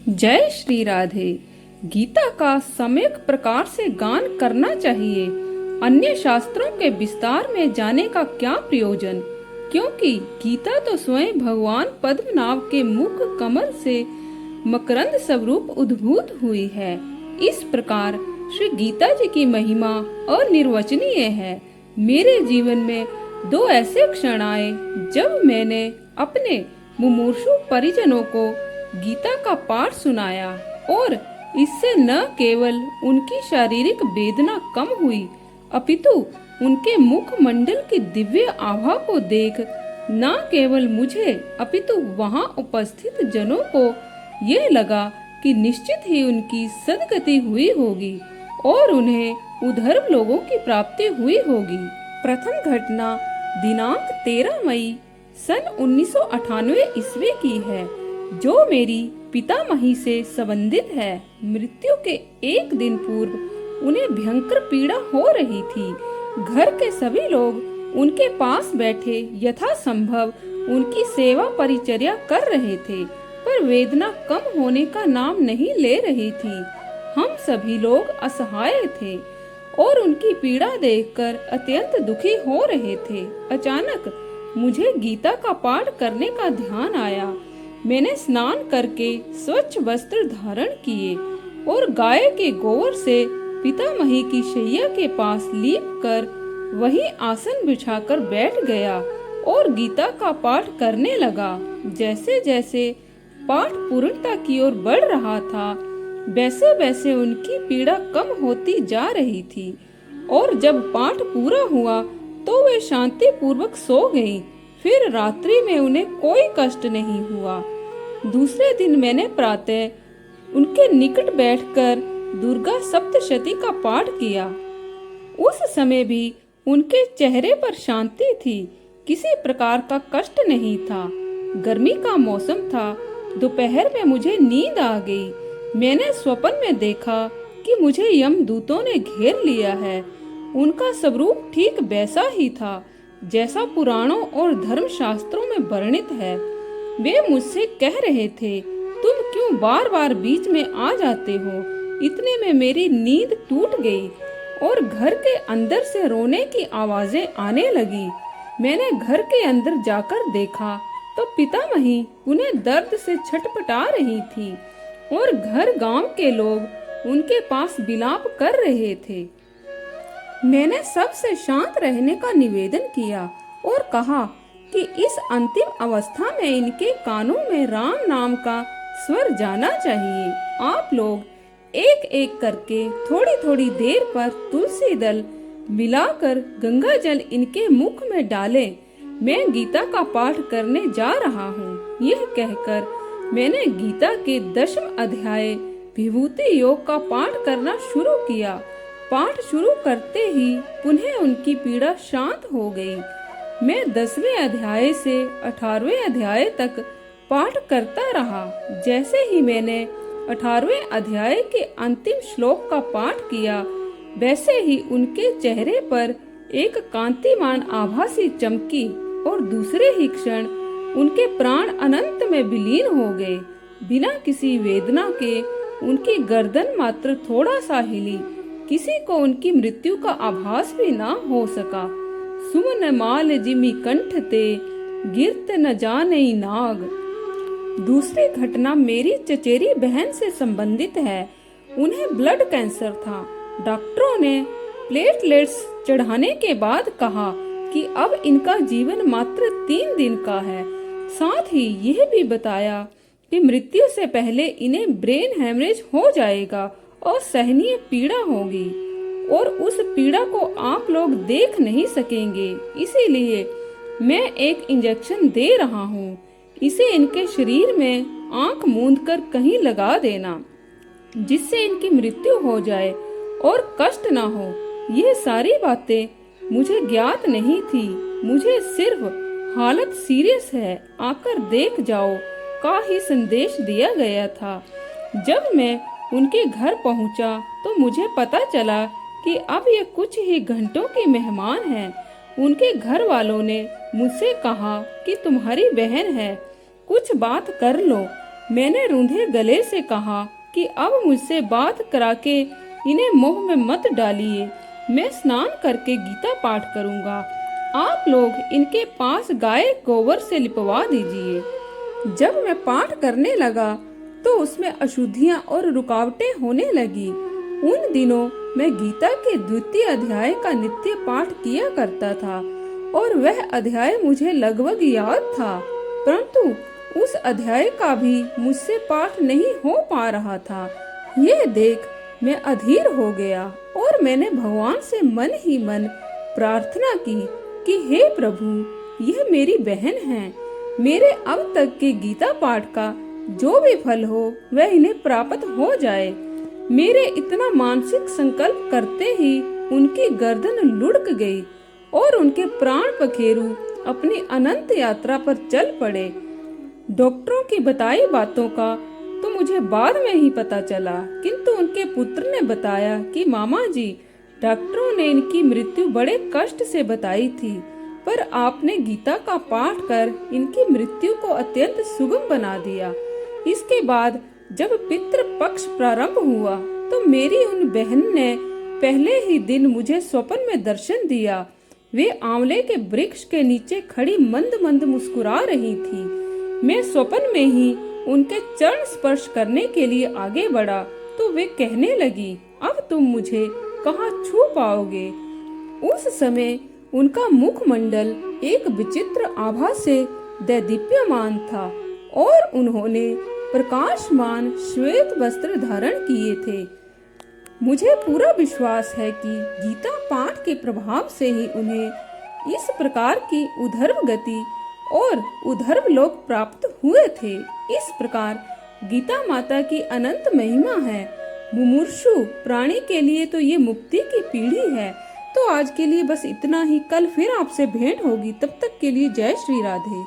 जय श्री राधे। गीता का सम्यक प्रकार से गान करना चाहिए। अन्य शास्त्रों के विस्तार में जाने का क्या प्रयोजन, क्योंकि गीता तो स्वयं भगवान पद्मनाभ के मुख कमल से मकरंद स्वरूप उद्भूत हुई है। इस प्रकार श्री गीता जी की महिमा अनिर्वचनीय है। मेरे जीवन में दो ऐसे क्षण आए जब मैंने अपने मुमूर्षु परिजनों को गीता का पाठ सुनाया और इससे न केवल उनकी शारीरिक वेदना कम हुई, अपितु उनके मुखमंडल की दिव्य आभा को देख न केवल मुझे अपितु वहां उपस्थित जनों को यह लगा कि निश्चित ही उनकी सद्गति हुई होगी और उन्हें उधर्व लोगों की प्राप्ति हुई होगी। प्रथम घटना दिनांक 13 मई सन 1998 ईस्वी की है, जो मेरी पितामही से संबंधित है। मृत्यु के एक दिन पूर्व उन्हें भयंकर पीड़ा हो रही थी। घर के सभी लोग उनके पास बैठे यथासंभव उनकी सेवा परिचर्या कर रहे थे, पर वेदना कम होने का नाम नहीं ले रही थी। हम सभी लोग असहाय थे और उनकी पीड़ा देखकर अत्यंत दुखी हो रहे थे। अचानक मुझे गीता का पाठ करने का ध्यान आया। मैंने स्नान करके स्वच्छ वस्त्र धारण किए और गाय के गोबर से पितामही की शैया के पास लीप कर वही आसन बिछाकर बैठ गया और गीता का पाठ करने लगा। जैसे जैसे पाठ पूर्णता की ओर बढ़ रहा था, वैसे वैसे उनकी पीड़ा कम होती जा रही थी और जब पाठ पूरा हुआ तो वे शांति पूर्वक सो गईं। फिर रात्रि में उन्हें कोई कष्ट नहीं हुआ। दूसरे दिन मैंने प्रातः उनके निकट बैठकर दुर्गा सप्तशती का पाठ किया। उस समय भी उनके चेहरे पर शांति थी, किसी प्रकार का कष्ट नहीं था। गर्मी का मौसम था। दोपहर में मुझे नींद आ गई। मैंने स्वप्न में देखा कि मुझे यमदूतों ने घेर लिया है। उनका स्वरूप ठीक वैसा ही था जैसा पुराणों और धर्मशास्त्रों में वर्णित है। वे मुझसे कह रहे थे, तुम क्यों बार बार बीच में आ जाते हो। इतने में मेरी नींद टूट गई और घर के अंदर से रोने की आवाजें आने लगी। मैंने घर के अंदर जाकर देखा तो पितामही उन्हें दर्द से छटपटा रही थी और घर गांव के लोग उनके पास विलाप कर रहे थे। मैंने सबसे शांत रहने का निवेदन किया और कहा कि इस अंतिम अवस्था में इनके कानों में राम नाम का स्वर जाना चाहिए। आप लोग एक एक करके थोड़ी थोड़ी देर पर तुलसी दल मिलाकर गंगा जल इनके मुख में डालें। मैं गीता का पाठ करने जा रहा हूँ। यह कहकर मैंने गीता के 10वें अध्याय विभूति योग का पाठ करना शुरू किया। पाठ शुरू करते ही पुनः उनकी पीड़ा शांत हो गई। मैं 10वें अध्याय से 18वें अध्याय तक पाठ करता रहा। जैसे ही मैंने 18वें अध्याय के अंतिम श्लोक का पाठ किया, वैसे ही उनके चेहरे पर एक कांतिमान आभा सी चमकी और दूसरे ही क्षण उनके प्राण अनंत में विलीन हो गए। बिना किसी वेदना के उनकी गर्दन मात्र थोड़ा सा हिली। किसी को उनकी मृत्यु का आभास भी न हो सका। सुमन माल जिमि कंठ ते गिरत न जाने नाग। दूसरी घटना मेरी चचेरी बहन से संबंधित है। उन्हें ब्लड कैंसर था। डॉक्टरों ने प्लेटलेट्स चढ़ाने के बाद कहा कि अब इनका जीवन मात्र 3 दिन का है। साथ ही यह भी बताया कि मृत्यु से पहले इन्हें ब्रेन हेमरेज हो जाएगा और सहनीय पीड़ा होगी और उस पीड़ा को आप लोग देख नहीं सकेंगे। इसीलिए मैं एक इंजेक्शन दे रहा हूँ। इसे इनके शरीर में आंख मूंदकर कहीं लगा देना, जिससे इनकी मृत्यु हो जाए और कष्ट ना हो। ये सारी बातें मुझे ज्ञात नहीं थी। मुझे सिर्फ हालत सीरियस है, आकर देख जाओ का ही संदेश दिया गया था। जब मैं उनके घर पहुंचा तो मुझे पता चला कि अब ये कुछ ही घंटों के मेहमान हैं। उनके घर वालों ने मुझसे कहा कि तुम्हारी बहन है, कुछ बात कर लो। मैंने रूंधे गले से कहा कि अब मुझसे बात करा के इन्हें मोह में मत डालिए। मैं स्नान करके गीता पाठ करूंगा। आप लोग इनके पास गाय गोबर से लिपवा दीजिए। जब मैं पाठ करने लगा तो उसमें अशुद्धियां और रुकावटें होने लगी। उन दिनों मैं गीता के द्वितीय अध्याय का नित्य पाठ किया करता था और वह अध्याय मुझे लगभग याद था, परंतु उस अध्याय का भी मुझसे पाठ नहीं हो पा रहा था। ये देख मैं अधीर हो गया और मैंने भगवान से मन ही मन प्रार्थना की कि हे प्रभु, यह मेरी बहन है। मेरे अब तक के गीता पाठ का जो भी फल हो वह इन्हें प्राप्त हो जाए। मेरे इतना मानसिक संकल्प करते ही उनकी गर्दन लुढ़क गई और उनके प्राण पखेरु अपनी अनंत यात्रा पर चल पड़े। डॉक्टरों की बताई बातों का तो मुझे बाद में ही पता चला, किंतु उनके पुत्र ने बताया कि मामा जी, डॉक्टरों ने इनकी मृत्यु बड़े कष्ट से बताई थी, पर आपने गीता का पाठ कर इनकी मृत्यु को अत्यंत सुगम बना दिया। इसके बाद जब पितृ पक्ष प्रारंभ हुआ तो मेरी उन बहन ने पहले ही दिन मुझे स्वप्न में दर्शन दिया। वे आंवले के वृक्ष के नीचे खड़ी मंद मंद मुस्कुरा रही थी। मैं स्वप्न में ही उनके चरण स्पर्श करने के लिए आगे बढ़ा तो वे कहने लगी, अब तुम मुझे कहाँ छू पाओगे। उस समय उनका मुखमंडल एक विचित्र आभा से दैदीप्यमान था और उन्होंने प्रकाशमान श्वेत वस्त्र धारण किए थे। मुझे पूरा विश्वास है कि गीता पाठ के प्रभाव से ही उन्हें इस प्रकार की उधर्व गति और उधर्व लोक प्राप्त हुए थे। इस प्रकार गीता माता की अनंत महिमा है। मुमुक्षु प्राणी के लिए तो ये मुक्ति की पीढ़ी है। तो आज के लिए बस इतना ही। कल फिर आपसे भेंट होगी। तब तक के लिए जय श्री राधे।